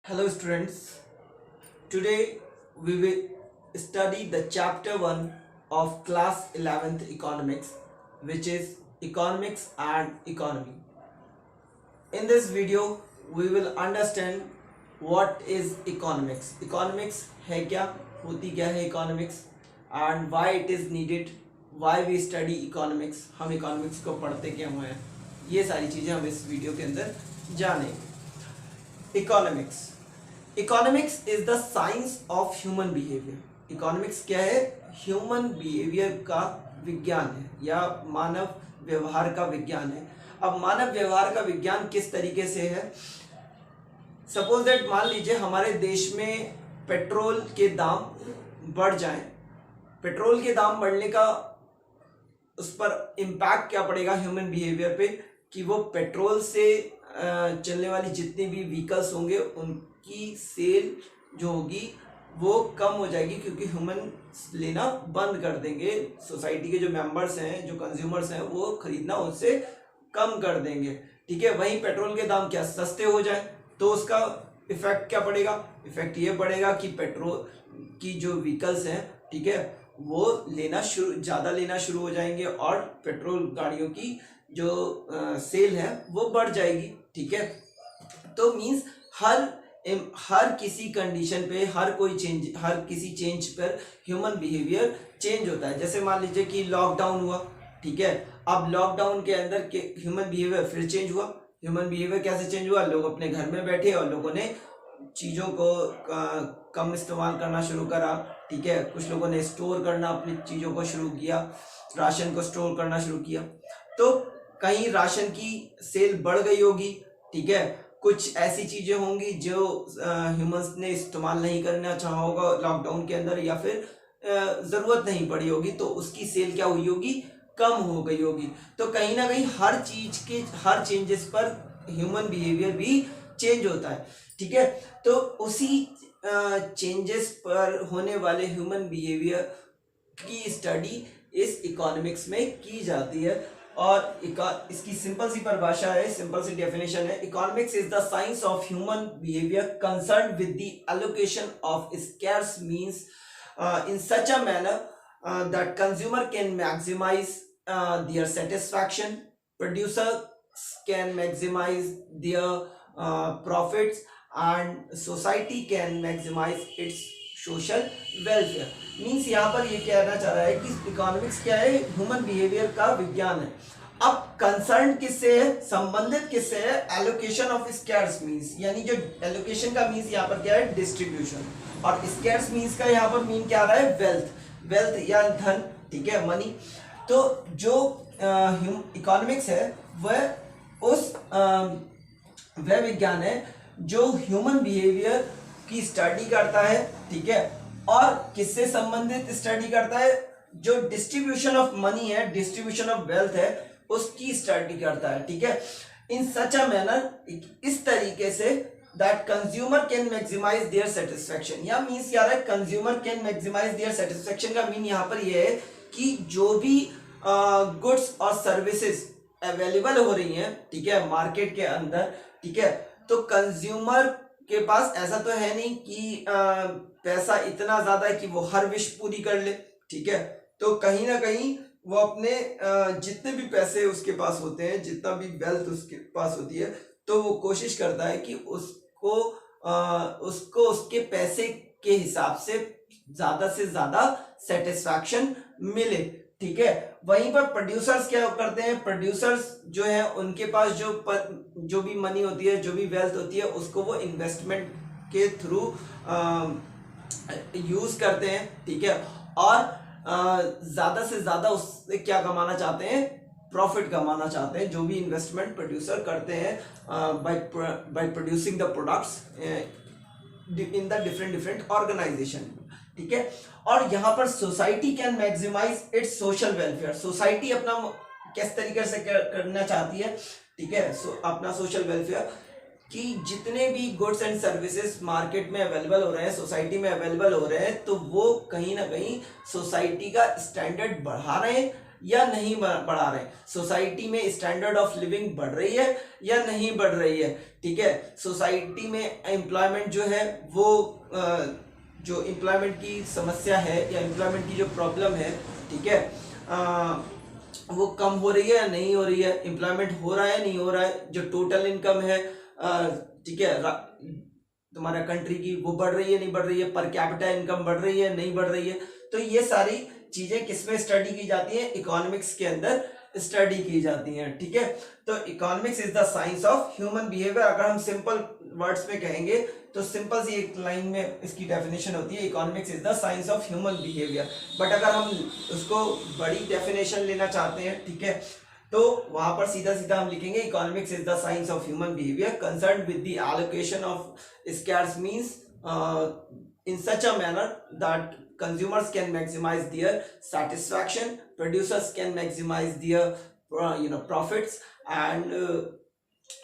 Hello students, today we will study the chapter 1 of class 11th economics, which is economics and economy. In this video we will understand what is economics. Economics है क्या, होती क्या है economics, and why it is needed, why we study economics, हम economics को पढ़ते क्यों हैं, ये सारी चीज़ें हम इस वीडियो के अंदर जानेंगे. Economics is the science of human behaviour. Economics क्या है? ह्यूमन बिहेवियर का विज्ञान है या मानव व्यवहार का विज्ञान है. अब मानव व्यवहार का विज्ञान किस तरीके से है? सपोज दैट, मान लीजिए हमारे देश में पेट्रोल के दाम बढ़ जाएं. पेट्रोल के दाम बढ़ने का उस पर इम्पैक्ट क्या पड़ेगा ह्यूमन बिहेवियर पे, कि वो पेट्रोल से चलने वाली जितनी भी व्हीकल्स होंगे उनकी सेल जो होगी वो कम हो जाएगी, क्योंकि ह्यूमन लेना बंद कर देंगे. सोसाइटी के जो मेंबर्स हैं, जो कंज्यूमर्स हैं, वो खरीदना उससे कम कर देंगे. ठीक है. वहीं पेट्रोल के दाम क्या सस्ते हो जाए तो उसका इफेक्ट क्या पड़ेगा? इफेक्ट ये पड़ेगा कि पेट्रोल की जो व्हीकल्स हैं, ठीक है, वो ज़्यादा लेना शुरू हो जाएंगे और पेट्रोल गाड़ियों की जो सेल है वो बढ़ जाएगी. ठीक है. तो मींस हर किसी कंडीशन पे हर किसी चेंज पर ह्यूमन बिहेवियर चेंज होता है. जैसे मान लीजिए कि लॉकडाउन हुआ. ठीक है. अब लॉकडाउन के अंदर के ह्यूमन बिहेवियर फिर चेंज हुआ. ह्यूमन बिहेवियर कैसे चेंज हुआ? लोग अपने घर में बैठे और लोगों ने चीज़ों को कम इस्तेमाल करना शुरू करा. ठीक है. कुछ लोगों ने स्टोर करना अपनी चीज़ों को शुरू किया, राशन को स्टोर करना शुरू किया. तो कहीं राशन की सेल बढ़ गई होगी. ठीक है. कुछ ऐसी चीज़ें होंगी जो ह्यूमंस ने इस्तेमाल नहीं करना चाहा होगा लॉकडाउन के अंदर, या फिर ज़रूरत नहीं पड़ी होगी, तो उसकी सेल क्या हुई होगी? कम हो गई होगी. तो कहीं ना कहीं हर चीज़ के हर चेंजेस पर ह्यूमन बिहेवियर भी चेंज होता है. ठीक है. तो उसी चेंजेस पर होने वाले ह्यूमन बिहेवियर की स्टडी इस इकोनॉमिक्स में की जाती है. और इसकी सिंपल सी परिभाषा है, सिंपल सी डेफिनेशन है: economics is the science of human behaviour concern with the allocation of scarce means in such a manner that consumer can maximise their satisfaction, producers can maximize their profits, and society can maximize its social welfare. Means यहाँ पर ये कहना चाह रहा है कि economics क्या है? ह्यूमन बिहेवियर का विज्ञान है. अब कंसर्न किससे है? संबंधित किससे है? एलोकेशन ऑफ स्कैर्स मीन्स, यानी जो एलोकेशन का मीन्स यहाँ पर क्या है? डिस्ट्रीब्यूशन. और स्कैर्स मीन्स का यहाँ पर मीन क्या आ रहा है? वेल्थ या धन. ठीक है, मनी. तो जो इकोनॉमिक्स है वह विज्ञान है जो ह्यूमन बिहेवियर की स्टडी करता है. ठीक है. और किससे संबंधित स्टडी करता है? जो डिस्ट्रीब्यूशन ऑफ मनी है, डिस्ट्रीब्यूशन ऑफ वेल्थ है, उसकी स्टडी करता है. ठीक है. इन सच अ मैनर, इस तरीके से, that consumer can maximise their satisfaction. या मीन्स क्या है? Consumer can maximise their satisfaction का मीन यहाँ पर यह है कि जो भी गुड्स और सर्विसेज अवेलेबल हो रही हैं, ठीक है, मार्केट के अंदर, ठीक है, तो कंज्यूमर के पास ऐसा तो है नहीं कि पैसा इतना ज्यादा है कि वो हर विश पूरी कर ले. ठीक है. तो कहीं ना कहीं वो अपने जितने भी पैसे उसके पास होते हैं, जितना भी वेल्थ उसके पास होती है, तो वो कोशिश करता है कि उसको उसके पैसे के हिसाब से ज्यादा सेटिस्फैक्शन मिले. ठीक है. वहीं पर प्रोड्यूसर्स क्या करते हैं? प्रोड्यूसर्स जो है उनके पास जो भी मनी होती है, जो भी वेल्थ होती है, उसको वो इन्वेस्टमेंट के थ्रू यूज करते हैं. ठीक है. और ज्यादा से ज्यादा उससे क्या कमाना चाहते हैं? प्रॉफिट कमाना चाहते हैं. जो भी इन्वेस्टमेंट प्रोड्यूसर करते हैं by producing the products in the different organisation. ठीक है. और यहाँ पर society can maximise its social welfare. Society अपना किस तरीके से करना चाहती है? ठीक है. अपना सोशल वेलफेयर, कि जितने भी गुड्स एंड सर्विसेज मार्केट में अवेलेबल हो रहे हैं, सोसाइटी में अवेलेबल हो रहे हैं, तो वो कहीं ना कहीं सोसाइटी का स्टैंडर्ड बढ़ा रहे हैं या नहीं बढ़ा रहे हैं, सोसाइटी में स्टैंडर्ड ऑफ लिविंग बढ़ रही है या नहीं बढ़ रही है, ठीक है। सोसाइटी में एम्प्लॉयमेंट जो है वो जो एम्प्लॉयमेंट की समस्या है या एम्प्लॉयमेंट की जो प्रॉब्लम है, ठीक है, वो कम हो रही है या नहीं हो रही है, एम्प्लॉयमेंट हो रहा है नहीं हो रहा है, जो टोटल इनकम है, ठीक है, तुम्हारा कंट्री की वो बढ़ रही है नहीं बढ़ रही है, पर कैपिटा इनकम बढ़ रही है नहीं बढ़ रही है। तो ये सारी चीजें किसमें स्टडी की जाती है, इकोनॉमिक्स के अंदर स्टडी की जाती हैं, ठीक है। तो economics is the science of human behaviour. अगर हम सिंपल वर्ड्स में कहेंगे तो सिंपल सी एक लाइन में इसकी डेफिनेशन होती है, economics is the science of human behaviour. But अगर हम उसको बड़ी डेफिनेशन लेना चाहते हैं, ठीक है, तो वहां पर सीधा सीधा हम लिखेंगे economics is the science of human behaviour concern with the allocation of scarce means in such a manner that consumers can maximize their satisfaction, producers can maximize their profits, and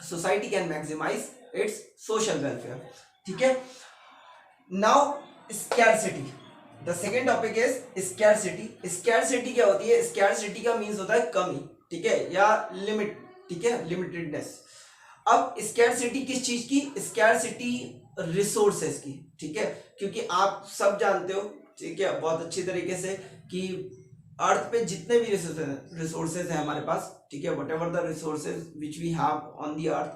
society can maximize its social welfare, ठीक है। Now scarcity, the second topic is scarcity। scarcity क्या होती है, scarcity का means होता है कमी, ठीक है, या लिमिट, ठीक है, लिमिटेडनेस। अब स्कैरसिटी किस चीज की, स्कैरसिटी रिसोर्सेस की, ठीक है, क्योंकि आप सब जानते हो, ठीक है, बहुत अच्छी तरीके से कि अर्थ पे जितने भी रिसोर्सेज हैं हमारे पास, ठीक है, whatever the resources which we have on the earth,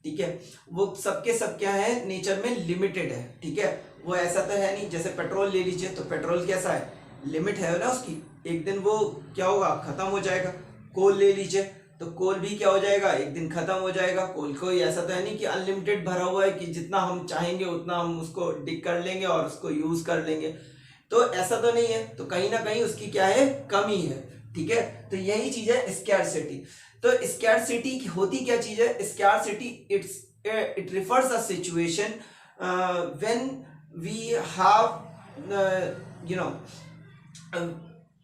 ठीक है, वो सबके सब क्या है, नेचर में लिमिटेड है, ठीक है। वो ऐसा तो है नहीं, जैसे पेट्रोल ले लीजिए तो पेट्रोल कैसा है, लिमिट है ना उसकी, एक दिन वो क्या होगा, खत्म हो जाएगा। कोल ले लीजिए तो कोल भी क्या हो जाएगा, एक दिन खत्म हो जाएगा। कोल कोई ऐसा तो है नहीं कि अनलिमिटेड भरा हुआ है कि जितना हम चाहेंगे उतना हम उसको डिग कर लेंगे और उसको यूज कर लेंगे, तो ऐसा तो नहीं है, तो कहीं ना कहीं उसकी क्या है, कमी है, ठीक है। तो यही चीज है स्कैरसिटी। तो स्कैरसिटी होती क्या चीज है, scarcity it refers a situation when we have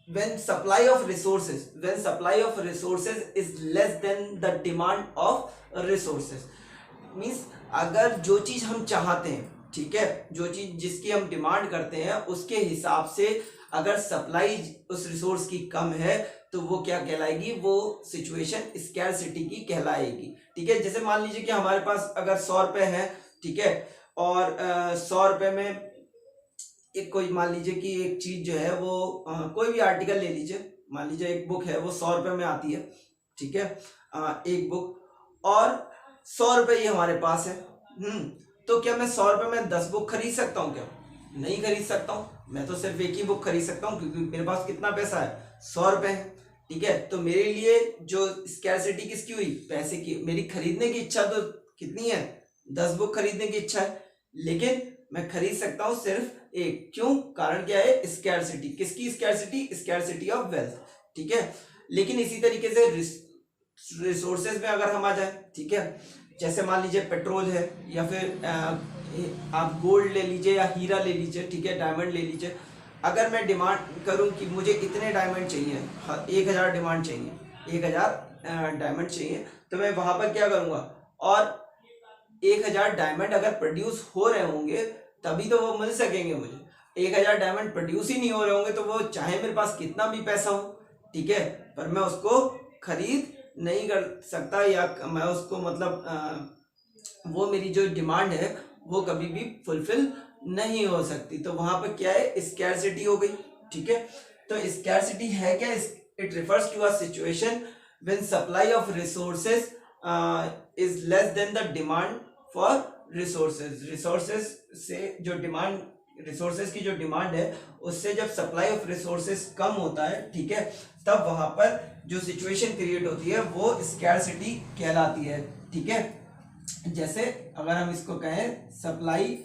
when supply of resources is less than the demand of resources, means अगर जो चीज हम चाहते हैं, ठीक है, जो चीज जिसकी हम डिमांड करते हैं उसके हिसाब से अगर सप्लाई उस रिसोर्स की कम है तो वो क्या कहलाएगी, वो सिचुएशन स्कैरसिटी की कहलाएगी, ठीक है। जैसे मान लीजिए कि हमारे पास अगर 100 रुपए है, ठीक है, और 100 रुपए में एक कोई मान लीजिए कि एक चीज जो है वो कोई भी आर्टिकल ले लीजिए, मान लीजिए एक बुक है वो 100 रुपए में आती है, ठीक है, एक बुक, और 100 रुपए ही हमारे पास है। तो क्या मैं 100 रुपए में 10 बुक खरीद सकता हूँ क्या, नहीं खरीद सकता हूँ, मैं तो सिर्फ एक ही बुक खरीद सकता हूँ क्योंकि मेरे पास कितना पैसा है, 100 रुपए है, ठीक है। तो मेरे लिए जो स्कैरसिटी किसकी हुई, पैसे की। मेरी खरीदने की इच्छा तो कितनी है, 10 बुक खरीदने की इच्छा है, लेकिन मैं खरीद सकता हूं सिर्फ एक, क्यों, कारण क्या है, स्कैरसिटी। किसकी स्कैरसिटी, स्कैरसिटी ऑफ वेल्थ, ठीक है। लेकिन इसी तरीके से रिसोर्सेज में अगर हम आ जाए, ठीक है, जैसे मान लीजिए पेट्रोल है, या फिर आप गोल्ड ले लीजिए या हीरा ले लीजिए, ठीक है, डायमंड ले लीजिए। अगर मैं डिमांड करूं कि मुझे इतने डायमंड चाहिए, 1000 डिमांड चाहिए, 1000 डायमंड चाहिए, तो मैं वहां पर क्या करूंगा, और 1000 डायमंड अगर प्रोड्यूस हो रहे होंगे तभी तो वो मिल सकेंगे मुझे। 1000 डायमंड प्रोड्यूस ही नहीं हो रहे होंगे तो वो चाहे मेरे पास कितना भी पैसा हो, ठीक है, पर मैं उसको खरीद नहीं कर सकता, या मैं उसको मतलब वो मेरी जो डिमांड है वो कभी भी फुलफिल नहीं हो सकती। तो वहां पर क्या है, स्कैरसिटी हो गई, ठीक है। तो स्कैरसिटी है क्या, it refers to a situation when supply of resources is less than the demand for resources. Resources से जो डिमांड, रिसोर्सेज की जो डिमांड है उससे जब सप्लाई ऑफ रिसोर्सेज कम होता है, ठीक है, तब वहां पर जो सिचुएशन क्रिएट होती है वो स्कैरसिटी कहलाती है, ठीक है। जैसे अगर हम इसको कहें सप्लाई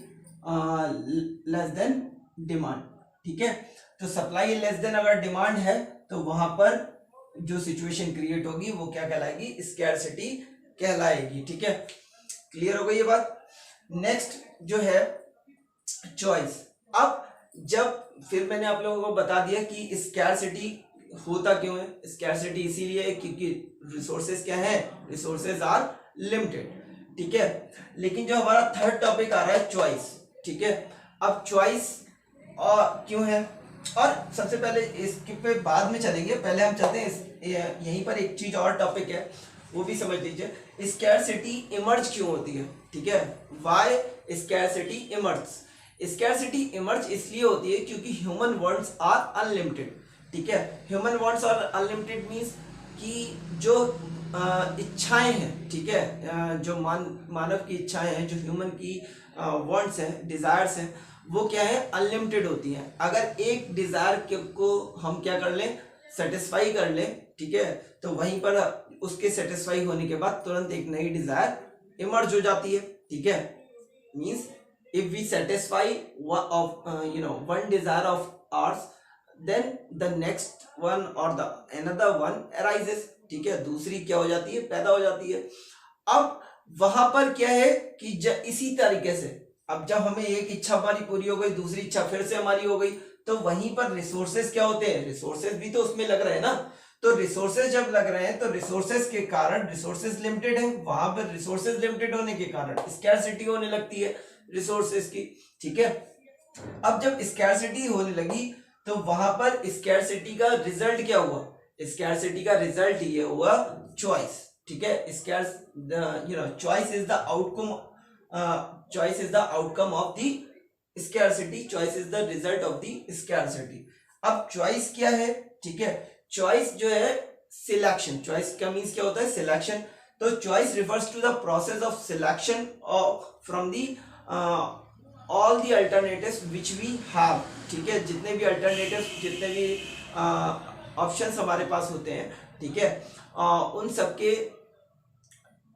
लेस देन डिमांड, ठीक है, तो सप्लाई लेस देन अगर डिमांड है तो वहां पर जो सिचुएशन क्रिएट होगी वो क्या कहलाएगी, स्कैरसिटी कहलाएगी, ठीक है। क्लियर हो गई ये बात। नेक्स्ट जो है चॉइस। अब जब फिर मैंने आप लोगों को बता दिया कि स्कैरसिटी होता क्यों है, स्कैरसिटी इसीलिए है क्योंकि रिसोर्सेज क्या है, रिसोर्सेज आर लिमिटेड, ठीक है। लेकिन जो हमारा थर्ड टॉपिक आ रहा है चॉइस, ठीक है। अब चॉइस और क्यों है, और सबसे पहले इसके पे बाद में चलेंगे, पहले हम चलते हैं यहीं पर एक चीज और टॉपिक है वो भी समझ लीजिए। स्कैरसिटी इमर्ज क्यों होती है, ठीक है, why scarcity emerge. Scarcity emerge इसलिए होती है क्योंकि ह्यूमन वांट्स आर अनलिमिटेड, ठीक है। Human wants are unlimited means कि जो इच्छाएं हैं, ठीक है, जो मानव की इच्छाएं हैं, जो ह्यूमन की वांट्स हैं, डिजायर्स हैं, वो क्या है, अनलिमिटेड होती हैं। अगर एक डिजायर को हम क्या कर लें, सेटिस्फाई कर लें, ठीक है, तो वहीं पर उसके सेटिस्फाई होने के बाद तुरंत एक नई डिजायर इमर्ज हो जाती है, ठीक है। Means if we satisfy one desire of ours, then the next one और द अनदर वन अराइजेस, ठीक है, दूसरी क्या हो जाती है, पैदा हो जाती है। अब वहां पर क्या है कि इसी तरीके से अब जब हमें एक इच्छा हमारी पूरी हो गई, दूसरी इच्छा फिर से हमारी हो गई, तो वहीं पर रिसोर्सेज क्या होते हैं, रिसोर्सेज भी तो उसमें लग रहे हैं ना। तो रिसोर्सेज जब लग रहे हैं तो रिसोर्सेज के कारण रिसोर्सेज लिमिटेड है, वहां पर रिसोर्सेज लिमिटेड होने के कारण स्कैरसिटी होने लगती है रिसोर्सेज की, ठीक है। अब जब स्कैरसिटी होने लगी तो वहां पर स्कैरसिटी का रिजल्ट क्या हुआ, स्कैरसिटी का रिजल्ट ये हुआ चॉइस, ठीक है। Choice is the outcome, choice is the outcome of the scarcity, choice is the result of the scarcity। अब choice क्या है, ठीक है, choice जो है सिलेक्शन, choice का मीन्स क्या होता है, सिलेक्शन। तो choice refers to the process of selection of from the all the alternatives which we have, ठीक है, जितने भी alternatives, जितने भी ऑप्शंस हमारे पास होते हैं, ठीक है,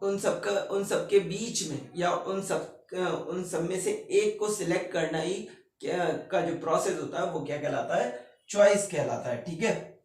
उन सबके बीच में या उन सब में से एक को सिलेक्ट करना ही का जो प्रोसेस होता है वो क्या कहलाता है, चॉइस कहलाता है, ठीक है।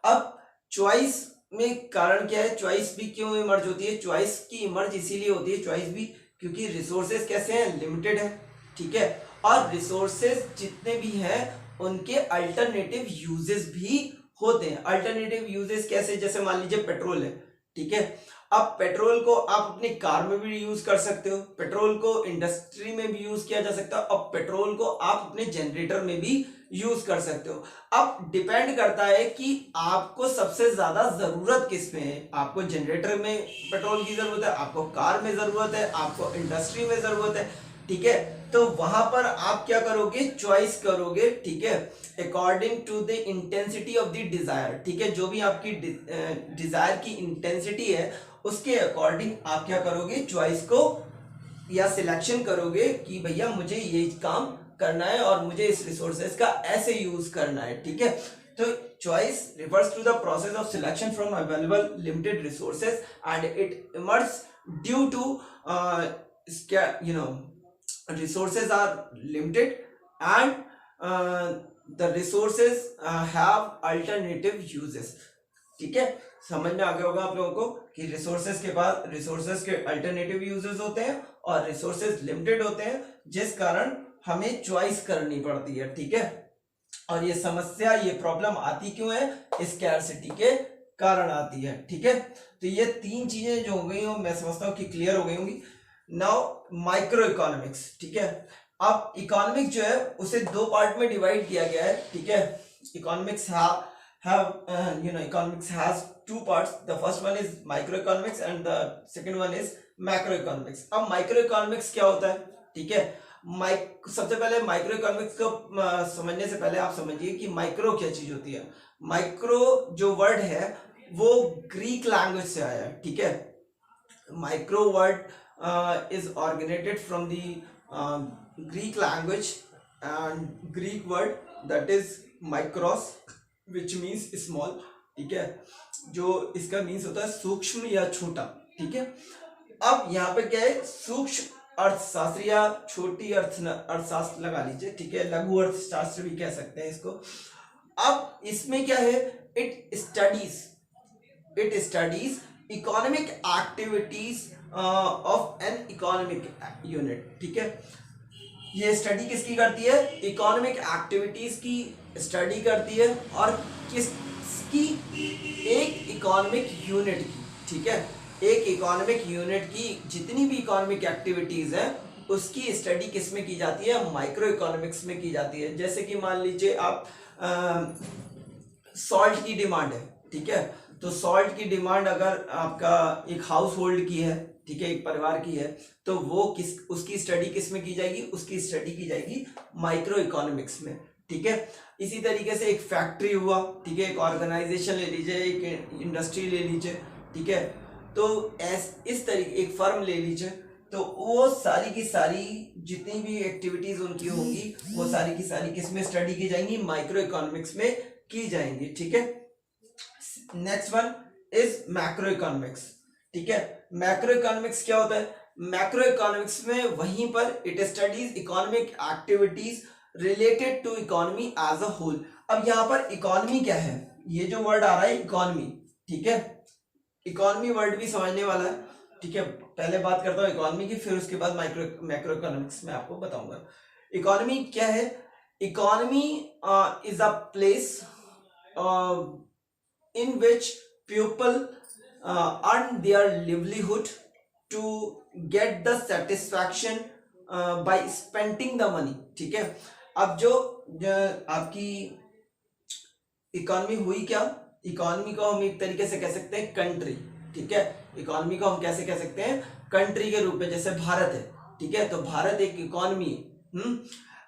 अब चॉइस में कारण क्या है, चॉइस भी क्यों इमर्ज होती है, चॉइस की इमर्ज इसीलिए होती है, चॉइस भी क्योंकि रिसोर्सेज कैसे हैं, लिमिटेड है, ठीक है, और रिसोर्सेज जितने भी हैं उनके अल्टरनेटिव यूजेस भी होते हैं। अल्टरनेटिव यूजेस कैसे, जैसे मान लीजिए पेट्रोल है, ठीक है, अब पेट्रोल को आप अपनी कार में भी यूज कर सकते हो, पेट्रोल को इंडस्ट्री में भी यूज किया जा सकता है, और पेट्रोल को आप अपने जनरेटर में भी यूज कर सकते हो। अब डिपेंड करता है कि आपको सबसे ज्यादा जरूरत किस में है, आपको जनरेटर में पेट्रोल की जरूरत है, आपको कार में जरूरत है, आपको इंडस्ट्री में जरूरत है, ठीक है। तो वहां पर आप क्या करोगे, चॉइस करोगे, ठीक है, according to the intensity of the desire, ठीक है, जो भी आपकी डिजायर की इंटेंसिटी है उसके अकॉर्डिंग आप क्या करोगे, चॉइस को या सिलेक्शन करोगे कि भैया मुझे ये काम करना है और मुझे इस रिसोर्सेज का ऐसे यूज करना है, ठीक है। तो choice refers to the process of selection from available limited resources and it emerge due to resources are limited and the resources have alternative uses, ठीक है। समझ में आ गया होगा आप लोगों को कि रिसोर्सेज के बाद रिसोर्सेज के अल्टरनेटिव यूजेस होते हैं और रिसोर्सेज लिमिटेड होते हैं, जिस कारण हमें चॉइस करनी पड़ती है, ठीक है। और ये समस्या, ये प्रॉब्लम आती क्यों है, स्कैरसिटी के कारण आती है, ठीक है। तो ये तीन चीजें जो हो गई हो, मैं समझता हूँ कि क्लियर हो गई होंगी। नाउ माइक्रो इकोनॉमिक्स, ठीक है। अब इकोनॉमिक्स जो है उसे दो पार्ट में डिवाइड किया गया है, ठीक है। Economics economics has two parts. The first one is microeconomics and the second one is macroeconomics। अब microeconomics क्या होता है, ठीक है। सबसे पहले माइक्रो इकोनॉमिक्स को समझने से पहले आप समझिए कि माइक्रो क्या चीज होती है। माइक्रो जो वर्ड है वो ग्रीक लैंग्वेज से आया है, ठीक है। Micro word is originated from the Greek language and Greek word that is micros which means small, ठीक है, जो इसका मीन्स होता है सूक्ष्म या छोटा, ठीक है। अब यहाँ पे क्या है, सूक्ष्म अर्थशास्त्र या छोटी अर्थशास्त्र लगा लीजिए, ठीक है, लघु अर्थशास्त्र भी कह सकते हैं इसको। अब इसमें क्या है, it studies economic activities of an economic unit, ठीक है। ये स्टडी किसकी करती है, इकोनॉमिक एक्टिविटीज की स्टडी करती है, और किसकी, एक इकोनॉमिक यूनिट की, ठीक है। एक इकोनॉमिक यूनिट की जितनी भी इकोनॉमिक एक्टिविटीज है उसकी स्टडी किस में की जाती है, माइक्रो इकोनॉमिक्स में की जाती है। जैसे कि मान लीजिए आप सॉल्ट की डिमांड है, ठीक है, तो सॉल्ट की डिमांड अगर आपका एक हाउस होल्ड की है, ठीक है, एक परिवार की है, तो वो उसकी स्टडी किस में की जाएगी, उसकी स्टडी की जाएगी माइक्रो इकोनॉमिक्स में, ठीक है। इसी तरीके से एक फैक्ट्री हुआ, ठीक है, एक ऑर्गेनाइजेशन ले लीजिए, एक इंडस्ट्री ले लीजिए, ठीक है, तो इस तरीके एक फर्म ले लीजिए, तो वो सारी की सारी जितनी भी एक्टिविटीज उनकी होंगी वो सारी की सारी किस में स्टडी की जाएंगी, माइक्रो इकोनॉमिक्स में की जाएंगी, ठीक है। Next one is macro economics, ठीक है। मैक्रो इकोनॉमिक्स क्या होता है, मैक्रो इकोनॉमिक्स में वहीं पर it studies economic activities related to economy as a whole. अब यहाँ पर इकोनॉमी क्या है, ये जो वर्ड आ रहा है इकोनॉमी, ठीक है, इकोनॉमी वर्ड भी समझने वाला है, ठीक है। पहले बात करता हूँ इकोनॉमी की, फिर उसके बाद मैक्रो इकोनॉमिक्स में आपको बताऊंगा। इकोनॉमी क्या है, economy is a place in which people earn their livelihood to get the satisfaction by spending the money, ठीक है। अब जो आपकी इकोनॉमी हुई क्या, इकोनॉमी को हम एक तरीके से कह सकते हैं कंट्री, ठीक है। इकोनॉमी को हम कैसे कह सकते हैं, कंट्री के रूप में, जैसे भारत है, ठीक है, तो भारत एक इकोनॉमी है।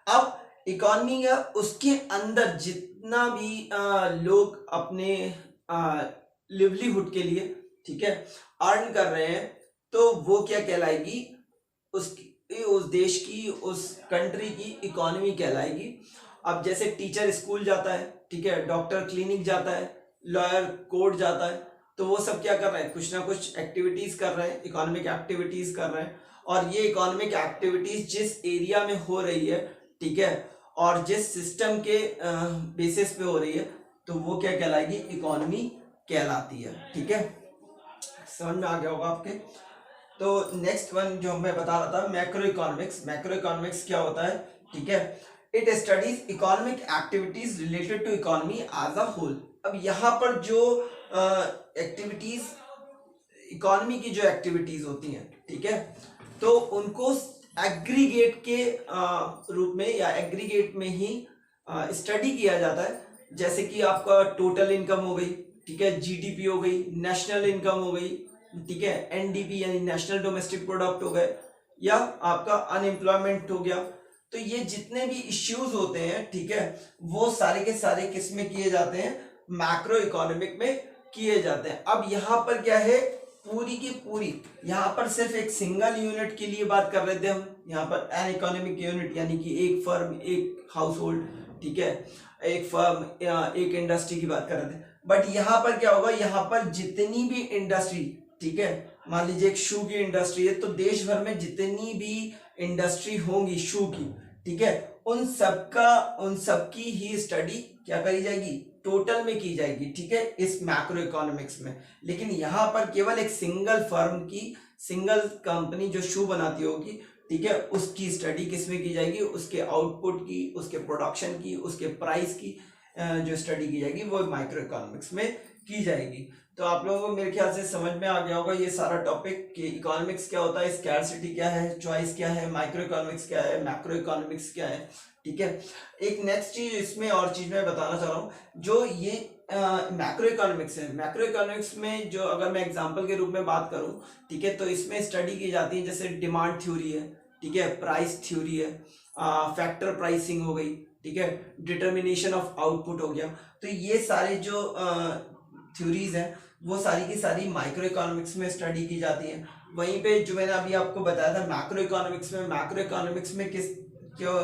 अब इकोनॉमी है, उसके अंदर जितना भी लोग अपने लिवलीहुड के लिए, ठीक है, अर्न कर रहे हैं, तो वो क्या कहलाएगी, उस देश की, उस कंट्री की इकोनॉमी कहलाएगी। अब जैसे टीचर स्कूल जाता है, ठीक है, डॉक्टर क्लिनिक जाता है, लॉयर कोर्ट जाता है, तो वो सब क्या कर रहे हैं, कुछ ना कुछ एक्टिविटीज कर रहे हैं, इकोनॉमिक एक्टिविटीज कर रहे हैं। और ये इकोनॉमिक एक्टिविटीज जिस एरिया में हो रही है, ठीक है, और जिस सिस्टम के बेसिस पे हो रही है, तो वो क्या कहलाएगी, इकोनॉमी कहलाती है, ठीक है। समझ में आ गया होगा आपके। तो नेक्स्ट वन जो मैं बता रहा था, मैक्रो इकोनॉमिक्स। मैक्रो इकोनॉमिक्स क्या होता है, ठीक है, it studies economic activities related to economy as a whole. अब यहाँ पर जो एक्टिविटीज, इकोनॉमी की जो एक्टिविटीज होती हैं, ठीक है, तो उनको एग्रीगेट के रूप में या एग्रीगेट में ही स्टडी किया जाता है। जैसे कि आपका टोटल इनकम हो गई, ठीक है, जीडीपी हो गई, नेशनल इनकम हो गई, ठीक है, एनडीपी यानी नेशनल डोमेस्टिक प्रोडक्ट हो गए, या आपका अनएम्प्लॉयमेंट हो गया। तो ये जितने भी इश्यूज होते हैं, ठीक है, वो सारे के सारे किस में किए जाते हैं, मैक्रो इकोनॉमिक में किए जाते हैं। अब यहाँ पर क्या है, पूरी की पूरी यहाँ पर सिर्फ एक सिंगल यूनिट के लिए बात कर रहे थे हम, यहाँ पर एन इकोनॉमिक यूनिट यानी कि एक फर्म, एक हाउस होल्ड, ठीक है, एक फर्म, एक इंडस्ट्री की बात कर रहे थे। बट यहाँ पर क्या होगा, यहाँ पर जितनी भी इंडस्ट्री, ठीक है, मान लीजिए एक शू की इंडस्ट्री है, तो देश भर में जितनी भी इंडस्ट्री होंगी शू की, ठीक है, उन सबकी ही स्टडी क्या करी जाएगी, टोटल में की जाएगी, ठीक है, इस मैक्रो इकोनॉमिक्स में। लेकिन यहाँ पर केवल एक सिंगल फर्म की, सिंगल कंपनी जो शू बनाती होगी, ठीक है, उसकी स्टडी किस में की जाएगी, उसके आउटपुट की, उसके प्रोडक्शन की, उसके प्राइस की जो स्टडी की जाएगी वो माइक्रो इकोनॉमिक्स में की जाएगी। तो आप लोगों को मेरे ख्याल से समझ में आ गया होगा ये सारा टॉपिक कि इकोनॉमिक्स क्या होता है, स्कैरसिटी क्या है, चॉइस क्या है, माइक्रो इकोनॉमिक्स क्या है, मैक्रो इकोनॉमिक्स क्या है, ठीक है। एक नेक्स्ट चीज इसमें और चीज मैं बताना चाह रहा हूँ, जो ये मैक्रो इकोनॉमिक्स है, मैक्रो इकोनॉमिक्स में जो अगर मैं एग्जांपल के रूप में बात करूं, ठीक है, तो इसमें स्टडी की जाती है जैसे डिमांड थ्योरी है, ठीक है, प्राइस थ्योरी है, फैक्टर प्राइसिंग हो गई, ठीक है, डिटर्मिनेशन ऑफ आउटपुट हो गया। तो ये सारे जो थ्योरीज हैं वो सारी की सारी माइक्रो इकोनॉमिक्स में स्टडी की जाती हैं। वहीं पे जो मैंने अभी आपको बताया था मैक्रो इकोनॉमिक्स में किस क्यों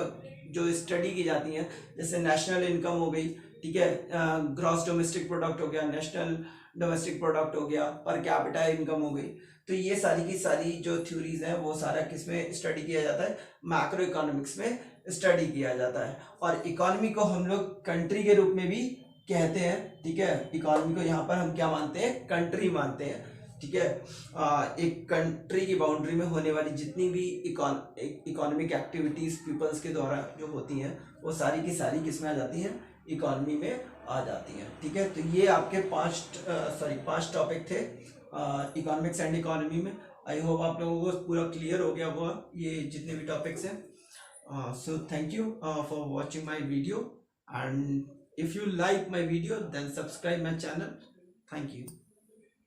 जो स्टडी की जाती हैं, जैसे नेशनल इनकम हो गई, ठीक है, ग्रॉस डोमेस्टिक प्रोडक्ट हो गया, नेशनल डोमेस्टिक प्रोडक्ट हो गया, पर कैपिटा इनकम हो गई। तो ये सारी की सारी जो थ्योरीज हैं वो सारा किस में स्टडी किया जाता है, मैक्रो इकोनॉमिक्स में स्टडी किया जाता है। और इकोनॉमी को हम लोग कंट्री के रूप में भी कहते हैं, ठीक है, इकोनॉमी को यहाँ पर हम क्या मानते हैं, कंट्री मानते हैं, ठीक है। एक कंट्री की बाउंड्री में होने वाली जितनी भी इकोनॉमिक एक्टिविटीज पीपल्स के द्वारा जो होती हैं वो सारी की सारी किस में आ जाती हैं, इकोनॉमी में आ जाती हैं, ठीक है। तो ये आपके पांच टॉपिक थे इकोनॉमिक्स एंड इकोनॉमी में। आई होप आप लोगों को पूरा क्लियर हो गया हुआ ये जितने भी टॉपिक्स हैं। So thank you for watching my video, and if you like my video then subscribe my channel. Thank you.